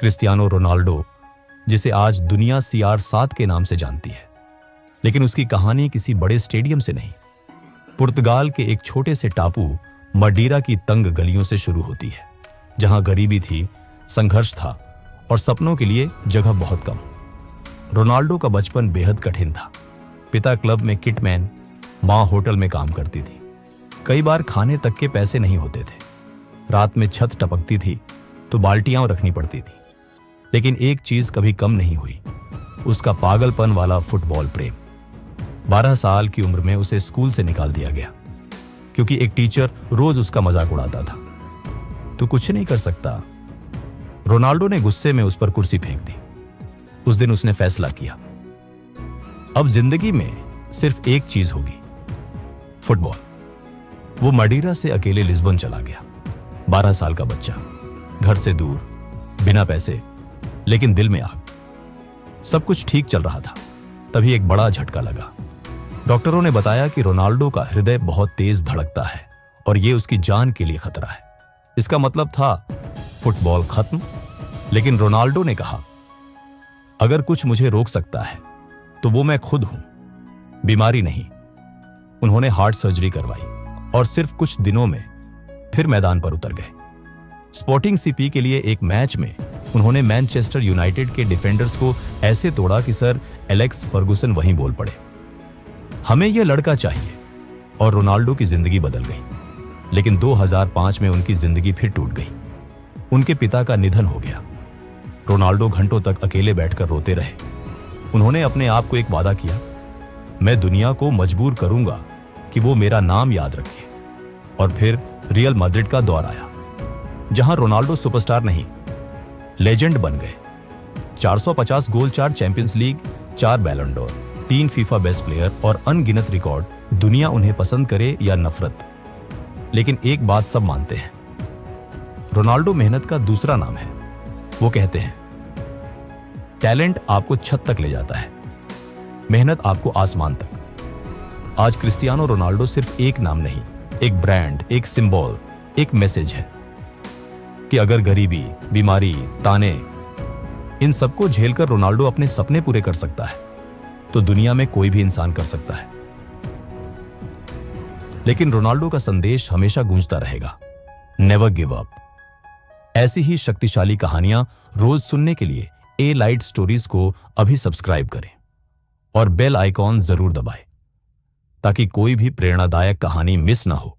Cristiano Ronaldo, जिसे आज दुनिया CR7 के नाम से जानती है, लेकिन उसकी कहानी किसी बड़े स्टेडियम से नहीं, पुर्तगाल के एक छोटे से टापू मडीरा की तंग गलियों से शुरू होती है, जहां गरीबी थी, संघर्ष था और सपनों के लिए जगह बहुत कम। रोनाल्डो का बचपन बेहद कठिन था। पिता क्लब में किटमैन, मां होटल में काम करती थी। कई बार खाने तक के पैसे नहीं होते थे। रात में छत टपकती थी तो बाल्टियां रखनी पड़ती थी। लेकिन एक चीज कभी कम नहीं हुई, उसका पागलपन वाला फुटबॉल प्रेम। 12 साल की उम्र में उसे स्कूल से निकाल दिया गया क्योंकि एक टीचर रोज उसका मजाक उड़ाता था। तू कुछ नहीं कर सकता। रोनाल्डो ने गुस्से में उस पर कुर्सी फेंक दी। उस दिन उसने फैसला किया, अब जिंदगी में सिर्फ एक चीज होगी, फुटबॉल। वो मडीरा से अकेले लिस्बन चला गया। 12 साल का बच्चा, घर से दूर, बिना पैसे, लेकिन दिल में आग। सब कुछ ठीक चल रहा था, तभी एक बड़ा झटका लगा। डॉक्टरों ने बताया कि रोनाल्डो का हृदय बहुत तेज धड़कता है और यह उसकी जान के लिए खतरा है। इसका मतलब था फुटबॉल खत्म। लेकिन रोनाल्डो ने कहा, अगर कुछ मुझे रोक सकता है तो वो मैं खुद हूं, बीमारी नहीं। उन्होंने हार्ट सर्जरी करवाई और सिर्फ कुछ दिनों में फिर मैदान पर उतर गए। स्पोर्टिंग CP के लिए एक मैच में उन्होंने मैनचेस्टर यूनाइटेड के डिफेंडर्स को ऐसे तोड़ा कि सर एलेक्स फर्गुसन वहीं बोल पड़े, हमें यह लड़का चाहिए। और रोनाल्डो की जिंदगी बदल गई। लेकिन 2005 में उनकी जिंदगी फिर टूट गई। उनके पिता का निधन हो गया। रोनाल्डो घंटों तक अकेले बैठकर रोते रहे। उन्होंने अपने आप को एक वादा किया, मैं दुनिया को मजबूर करूंगा कि वो मेरा नाम याद रखे। और फिर रियल मैड्रिड का दौर आया, जहां रोनाल्डो सुपरस्टार नहीं, लेजेंड बन गए। 450 गोल, 4 चैंपियंस लीग, 4 बैलन डोर, 3 फीफा बेस्ट प्लेयर और अनगिनत रिकॉर्ड। दुनिया उन्हें पसंद करे या नफरत, लेकिन एक बात सब मानते हैं, रोनाल्डो मेहनत का दूसरा नाम है। वो कहते हैं, टैलेंट आपको छत तक ले जाता है, मेहनत आपको आसमान तक। आज क्रिस्टियानो रोनाल्डो सिर्फ एक नाम नहीं, एक ब्रांड, एक सिंबल, एक मैसेज है कि अगर गरीबी, बीमारी, ताने, इन सबको झेलकर रोनाल्डो अपने सपने पूरे कर सकता है तो दुनिया में कोई भी इंसान कर सकता है। लेकिन रोनाल्डो का संदेश हमेशा गूंजता रहेगा, नेवर गिव अप। ऐसी ही शक्तिशाली कहानियां रोज सुनने के लिए ए लाइट स्टोरीज को अभी सब्सक्राइब करें और बेल आइकॉन जरूर दबाएं ताकि कोई भी प्रेरणादायक कहानी मिस ना हो।